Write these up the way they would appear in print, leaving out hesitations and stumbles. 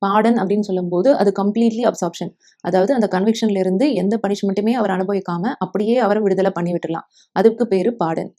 Baden அப்படின்னு சொல்லும்போது அது கம்ப்ளீட்லி அப்சார்ப்ஷன். அதாவது அந்த கன்விக்ஷன்ல இருந்து எந்த பனிஷ்மெண்ட்டுமே அவர் அனுபவிக்காம அப்படியே அவரை விடுதலை பண்ணி விட்டுறலாம். அதுக்கு பேரு பாடன்.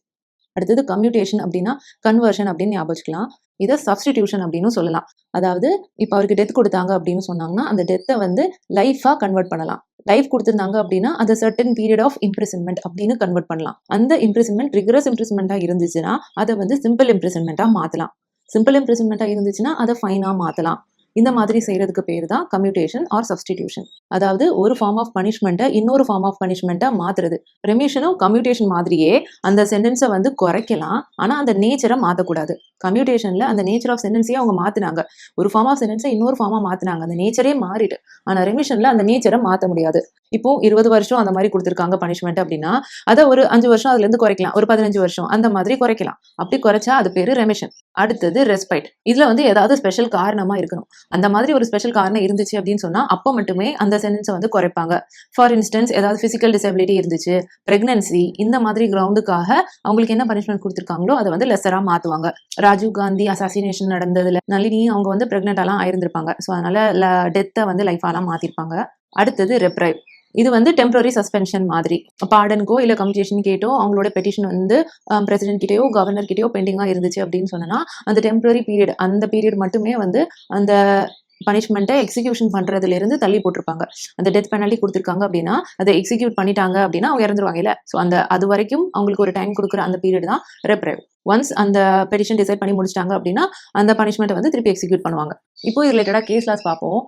அடுத்தது கம்யூட்டேஷன் அப்படின்னா கன்வர்ஷன் அப்படின்னு ஞாபகம் வச்சுக்கலாம். இதை சப்ஸ்டிடியூஷன் அப்படின்னு சொல்லலாம். அதாவது இப்போ அவருக்கு டெத் கொடுத்தாங்க அப்படின்னு சொன்னாங்கன்னா அந்த டெத்தை வந்து லைஃபா கன்வெர்ட் பண்ணலாம். லைஃப் கொடுத்துருந்தாங்க அப்படின்னா அது சர்டன் பீரியட் ஆஃப் இம்ப்ரிசன்மெண்ட் அப்படின்னு கன்வெர்ட் பண்ணலாம். அந்த இம்ப்ரிசன்மெண்ட் ரிகரஸ் இம்ப்ரிசன்மெண்ட்டாக இருந்துச்சுன்னா அதை வந்து சிம்பிள் இம்ப்ரிசன்மெண்ட்டாக மாற்றலாம். சிம்பிள் இம்ப்ரிசன்மெண்ட்டாக இருந்துச்சுன்னா அதை ஃபைனாக மாற்றலாம். இந்த மாதிரி செய்யறதுக்கு பேர் தான் கம்யூட்டேஷன் ஆர் சப்ஸ்டிடியூஷன். அதாவது ஒரு ஃபார்ம் ஆஃப் பனிஷ்மெண்ட்டை இன்னொரு ஃபார்ம் ஆஃப் பனிஷ்மெண்ட்டை மாத்துறது. ரெமிஷனும் கம்யூட்டேஷன் மாதிரியே அந்த சென்டென்ஸை வந்து குறைக்கலாம், ஆனால் அந்த நேச்சரை மாற்றக்கூடாது. கம்யூட்டேஷன்ல அந்த நேச்சர் ஆஃப் சென்டென்ஸையே அவங்க மாத்தினாங்க. ஒரு ஃபார்ம் ஆஃப் சென்டென்ஸை இன்னொரு ஃபார்மா மாத்தினாங்க, அந்த நேச்சரே மாறிட்டு. ஆனா ரெமிஷன்ல அந்த நேச்சரை மாற்ற முடியாது. இப்போ 20 வருஷம் அந்த மாதிரி கொடுத்துருக்காங்க பனிஷ்மெண்ட் அப்படின்னா அதை ஒரு 5 வருஷம் அதுல இருந்து குறைக்கலாம், ஒரு 15 வருஷம் அந்த மாதிரி குறைக்கலாம். அப்படி குறைச்சா அது பேரு ரெமிஷன். அடுத்தது ரெஸ்பைட். இதுல வந்து ஏதாவது ஸ்பெஷல் காரணமா இருக்கணும். அந்த மாதிரி ஒரு ஸ்பெஷல் காரணம் இருந்துச்சு அப்படின்னு சொன்னா அப்போ மட்டுமே அந்த சென்டென்ஸை வந்து குறைப்பாங்க. ஃபார் இன்ஸ்டன்ஸ் ஏதாவது பிசிக்கல் டிசபிலிட்டி இருந்துச்சு, பிரெக்னன்சி, இந்த மாதிரி கிரவுண்டுக்காக அவங்களுக்கு என்ன பனிஷ்மெண்ட் கொடுத்துருக்காங்களோ அதை வந்து லெஸரா மாத்துவாங்க. ராஜீவ் காந்தி அசாசினேஷன் நடந்ததுல நளினி அவங்க வந்து பிரெக்னென்டாலாம் ஆயிருந்திருப்பாங்க. ஸோ அதனால டெத்தை வந்து லைஃபாலாம் மாத்திருப்பாங்க. அடுத்தது ரெப்ரைவ். இது வந்து டெம்பரரி சஸ்பென்ஷன் மாதிரி. பாடனுக்கோ இல்லை கம்யூட்டேஷன் கேட்டோ அவங்களோட பெட்டிஷன் வந்து பிரசிடென்ட் கிட்டயோ கவர்னர் கிட்டயோ பெண்டிங்காக இருந்துச்சு அப்படின்னு சொன்னா அந்த டெம்பரரி பீரியட், அந்த பீரியட் மட்டுமே வந்து அந்த பனிஷ்மெண்ட்டை எக்ஸிக்யூஷன் பண்றதுல இருந்து தள்ளி போட்டிருப்பாங்க. அந்த டெத் பெனல்ட்டி கொடுத்துருக்காங்க அப்படின்னா அதை எக்ஸிக்யூட் பண்ணிட்டாங்க அப்படின்னா அவங்க இறந்துருவாங்க இல்ல. ஸோ அது வரைக்கும் அவங்களுக்கு ஒரு டைம் கொடுக்குற அந்த பீரியட் தான் ரெப்ரைவ். ஒன்ஸ் அந்த பெட்டிஷன் டிசைட் பண்ணி முடிச்சிட்டாங்க அப்படின்னா அந்த பனிஷ்மெண்ட்டை வந்து திருப்பி எக்ஸிக்யூட் பண்ணுவாங்க. இப்போ ரிலேட்டடாக கேஸ் லாஸ் பார்ப்போம்.